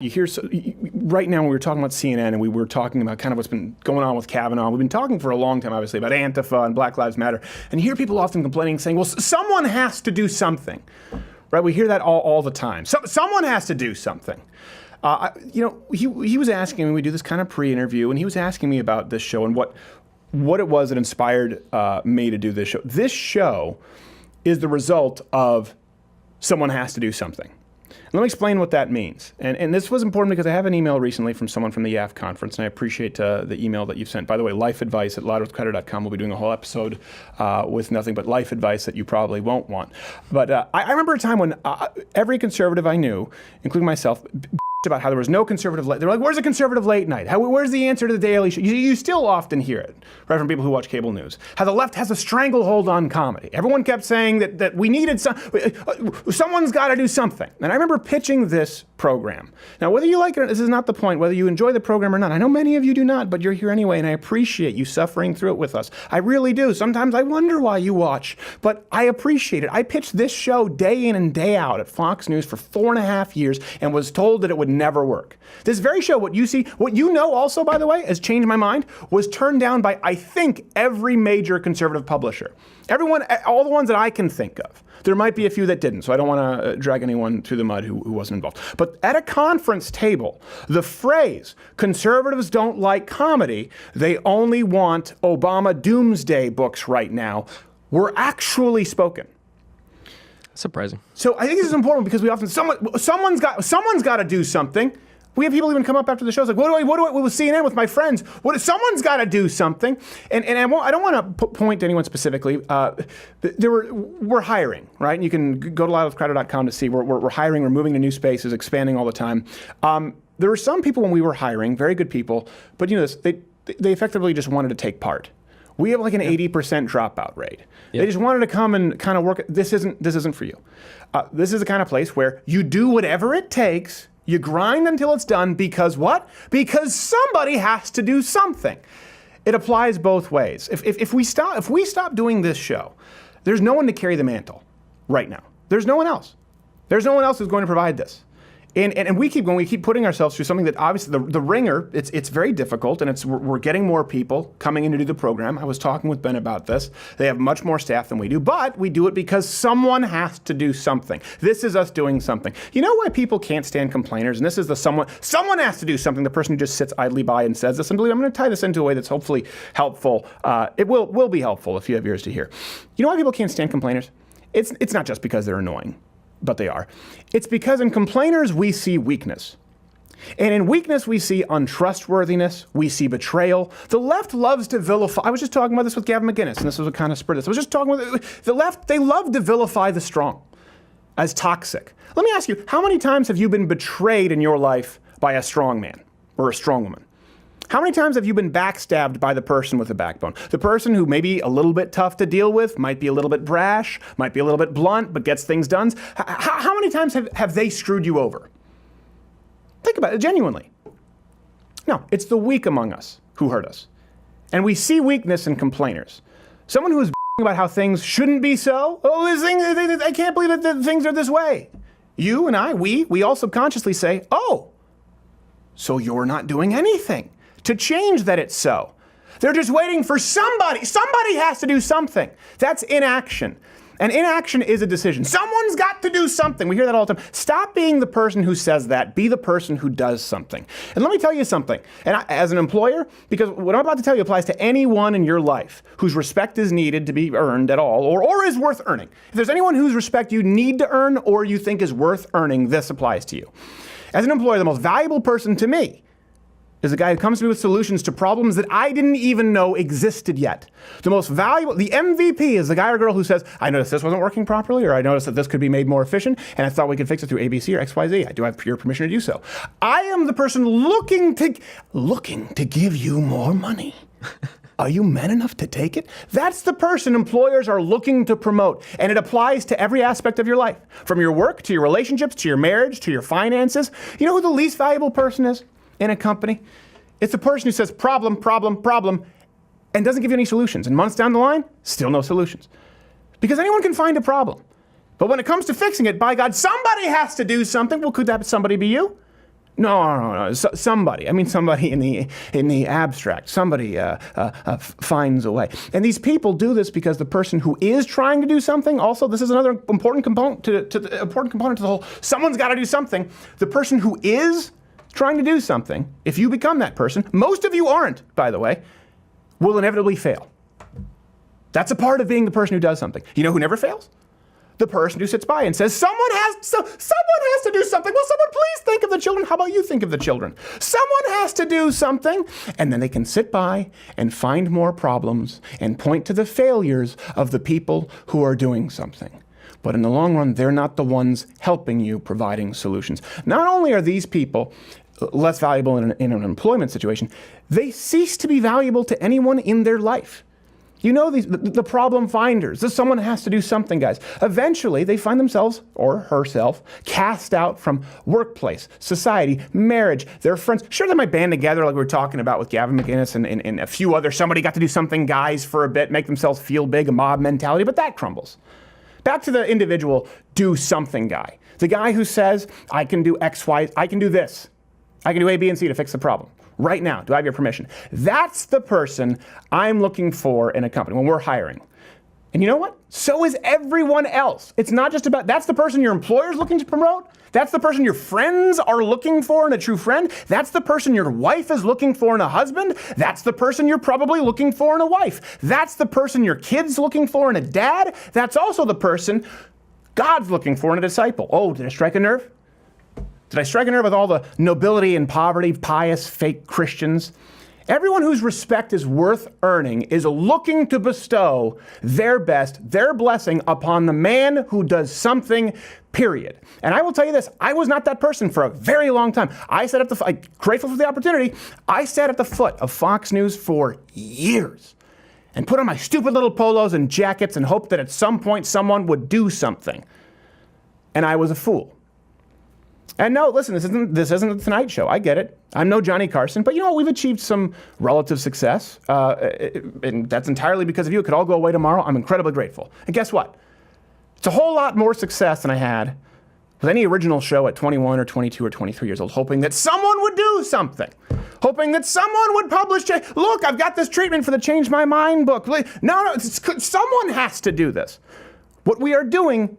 You hear, right now when we were talking about CNN and we were talking about kind of what's been going on with Kavanaugh, we've been talking for a long time, obviously, about Antifa and Black Lives Matter. And you hear people often complaining, saying, well, someone has to do something. Right? We hear that all the time. Someone has to do something. He was asking me, we do this kind of pre-interview, and he was asking me about this show and what it was that inspired me to do this show. This show is the result of someone has to do something. Let me explain what that means. And this was important because I have an email recently from someone from the YAF conference, and I appreciate the email that you've sent. By the way, life advice at loudwithcrowder.com. We'll be doing a whole episode with nothing but life advice that you probably won't want. But I remember a time when every conservative I knew, including myself, about how there was no conservative late. They're like, where's the conservative late night? Where's the answer to the Daily Show? You still often hear it, right, from people who watch cable news. How the left has a stranglehold on comedy. Everyone kept saying that we needed someone's got to do something. And I remember pitching this program. Now, whether you like it or not, this is not the point, whether you enjoy the program or not. I know many of you do not, but you're here anyway, and I appreciate you suffering through it with us. I really do. Sometimes I wonder why you watch, but I appreciate it. I pitched this show day in and day out at Fox News for 4.5 years and was told that it would never work. This very show, what you know also, by the way, has changed my mind, was turned down by, I think, every major conservative publisher. Everyone, all the ones that I can think of. There might be a few that didn't, so I don't want to drag anyone through the mud who wasn't involved. But at a conference table, the phrase, conservatives don't like comedy, they only want Obama doomsday books right now, were actually spoken. Surprising. So I think this is important because we often, someone's got to do something. We have people even come up after the show, like, what do I with CNN with my friends? Someone's got to do something. And I don't want to point to anyone specifically. We're hiring, right? And you can go to loudwithcrowder.com to see we're hiring, we're moving to new spaces, expanding all the time. There were some people when we were hiring, very good people, but you know this, they effectively just wanted to take part. We have like an 80% dropout rate. Yep. They just wanted to come and kind of work. This isn't for you. This is the kind of place where you do whatever it takes. You grind until it's done because what? Because somebody has to do something. It applies both ways. If we stop doing this show, there's no one to carry the mantle right now. There's no one else. There's no one else who's going to provide this. And we keep putting ourselves through something that obviously the ringer, it's very difficult, and we're getting more people coming in to do the program. I was talking with Ben about this. They have much more staff than we do, but we do it because someone has to do something. This is us doing something. You know why people can't stand complainers? And this is someone has to do something, the person who just sits idly by and says this. And believe me, I'm going to tie this into a way that's hopefully helpful. It will be helpful if you have ears to hear. You know why people can't stand complainers? It's not just because they're annoying. But they are. It's because in complainers, we see weakness. And in weakness, we see untrustworthiness. We see betrayal. The left loves to vilify. I was just talking about this with Gavin McInnes, and this was what kind of spurred this. I was just talking with the left. They love to vilify the strong as toxic. Let me ask you, how many times have you been betrayed in your life by a strong man or a strong woman? How many times have you been backstabbed by the person with a backbone? The person who may be a little bit tough to deal with, might be a little bit brash, might be a little bit blunt, but gets things done. How many times have they screwed you over? Think about it, genuinely. No, it's the weak among us who hurt us. And we see weakness in complainers. Someone who is about how things shouldn't be so. Oh, this thing, I can't believe that things are this way. You and I, we all subconsciously say, oh, so you're not doing anything to change that it's so. They're just waiting for somebody. Somebody has to do something. That's inaction. And inaction is a decision. Someone's got to do something. We hear that all the time. Stop being the person who says that. Be the person who does something. And let me tell you something. And as an employer, because what I'm about to tell you applies to anyone in your life whose respect is needed to be earned at all, or is worth earning. If there's anyone whose respect you need to earn or you think is worth earning, this applies to you. As an employer, the most valuable person to me is the guy who comes to me with solutions to problems that I didn't even know existed yet. The most valuable, the MVP is the guy or girl who says, I noticed this wasn't working properly, or I noticed that this could be made more efficient, and I thought we could fix it through ABC or XYZ. I do have your permission to do so. I am the person looking to give you more money. Are you men enough to take it? That's the person employers are looking to promote. And it applies to every aspect of your life. From your work, to your relationships, to your marriage, to your finances. You know who the least valuable person is in a company? It's the person who says problem, problem, problem, and doesn't give you any solutions. And months down the line, still no solutions. Because anyone can find a problem. But when it comes to fixing it, by God, somebody has to do something. Well, could that somebody be you? No. Somebody. I mean, somebody in the abstract. Somebody finds a way. And these people do this because the person who is trying to do something. Also, this is another important component to the whole. Someone's got to do something. The person who is trying to do something, if you become that person, most of you aren't, by the way, will inevitably fail. That's a part of being the person who does something. You know who never fails? The person who sits by and says, someone has to do something. Will someone please think of the children? How about you think of the children? Someone has to do something. And then they can sit by and find more problems and point to the failures of the people who are doing something. But in the long run, they're not the ones helping you, providing solutions. Not only are these people less valuable in an employment situation, they cease to be valuable to anyone in their life. You know, the problem finders. Someone has to do something, guys. Eventually, they find themselves, or herself, cast out from workplace, society, marriage, their friends. Sure, they might band together like we were talking about with Gavin McInnes and a few others. Somebody got to do something, guys, for a bit, make themselves feel big, a mob mentality, but that crumbles. Back to the individual do something guy. The guy who says, I can do X, Y, I can do this. I can do A, B, and C to fix the problem. Right now, do I have your permission? That's the person I'm looking for in a company when we're hiring. And you know what? So is everyone else. It's not just about, that's the person your employer's looking to promote. That's the person your friends are looking for in a true friend. That's the person your wife is looking for in a husband. That's the person you're probably looking for in a wife. That's the person your kid's looking for in a dad. That's also the person God's looking for in a disciple. Oh, did I strike a nerve? Did I strike a nerve with all the nobility and poverty, pious, fake Christians? Everyone whose respect is worth earning is looking to bestow their best, their blessing upon the man who does something, period. And I will tell you this, I was not that person for a very long time. I'm grateful for the opportunity. I sat at the foot of Fox News for years and put on my stupid little polos and jackets and hoped that at some point someone would do something. And I was a fool. And no, listen, this isn't the Tonight Show. I get it. I'm no Johnny Carson, but you know what? We've achieved some relative success, and that's entirely because of you. It could all go away tomorrow. I'm incredibly grateful. And guess what? It's a whole lot more success than I had with any original show at 21 or 22 or 23 years old, hoping that someone would do something, hoping that someone would publish, look, I've got this treatment for the Change My Mind book. No, someone has to do this. What we are doing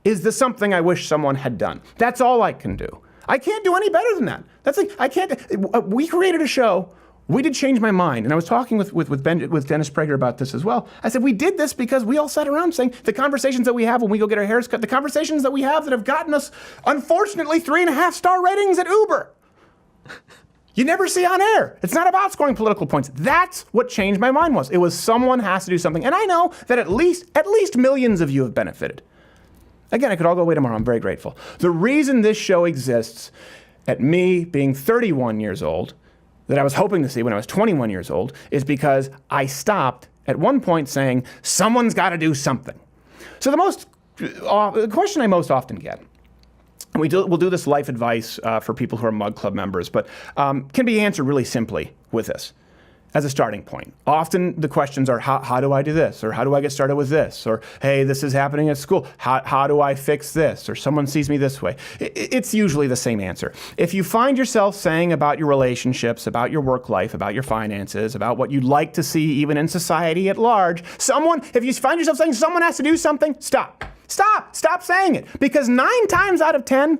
is the something I wish someone had done. That's all I can do. I can't do any better than that. We created a show. We did Change My Mind. And I was talking with Dennis Prager about this as well. I said, we did this because we all sat around saying the conversations that we have when we go get our hairs cut, the conversations that we have that have gotten us, unfortunately, 3.5-star ratings at Uber. You never see on air. It's not about scoring political points. That's what Change My Mind was. It was someone has to do something. And I know that at least millions of you have benefited. Again, it could all go away tomorrow. I'm very grateful. The reason this show exists at me being 31 years old, that I was hoping to see when I was 21 years old, is because I stopped at one point saying, someone's got to do something. So the question I most often get, and we'll do this life advice for people who are Mug Club members, but can be answered really simply with this. As a starting point. Often the questions are, how do I do this? Or how do I get started with this? Or, hey, this is happening at school. How do I fix this? Or someone sees me this way. It's usually the same answer. If you find yourself saying about your relationships, about your work life, about your finances, about what you'd like to see even in society at large, if you find yourself saying someone has to do something, stop. Stop saying it. Because 9 times out of 10,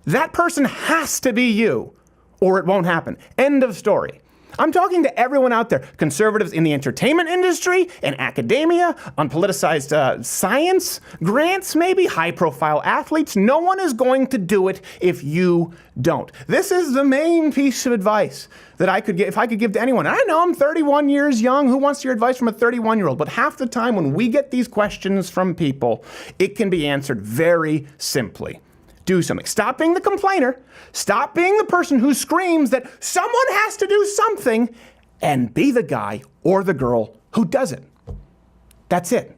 that person has to be you, or it won't happen. End of story. I'm talking to everyone out there, conservatives in the entertainment industry, in academia, on politicized science, grants maybe, high-profile athletes. No one is going to do it if you don't. This is the main piece of advice that I could give, if I could give to anyone. I know I'm 31 years young. Who wants your advice from a 31-year-old? But half the time when we get these questions from people, it can be answered very simply. Do something. Stop being the complainer. Stop being the person who screams that someone has to do something, and be the guy or the girl who does it. That's it.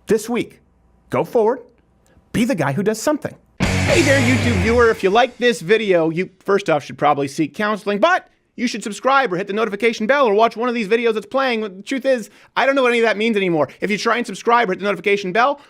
This week, go forward, be the guy who does something. Hey there, YouTube viewer. If you like this video, you first off should probably seek counseling, but you should subscribe or hit the notification bell or watch one of these videos that's playing. The truth is, I don't know what any of that means anymore. If you try and subscribe or hit the notification bell,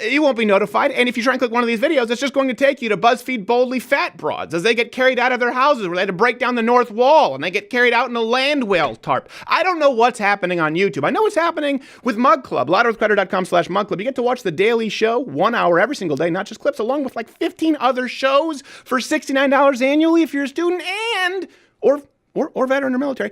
you won't be notified. And if you try and click one of these videos, it's just going to take you to BuzzFeed Boldly Fat Broads as they get carried out of their houses where they had to break down the north wall and they get carried out in a land whale tarp. I don't know what's happening on YouTube. I know what's happening with Mug Club, louderwithcrowder.com/Mug Club. You get to watch The Daily Show 1 hour every single day, not just clips, along with like 15 other shows for $69 annually if you're a student or veteran or military.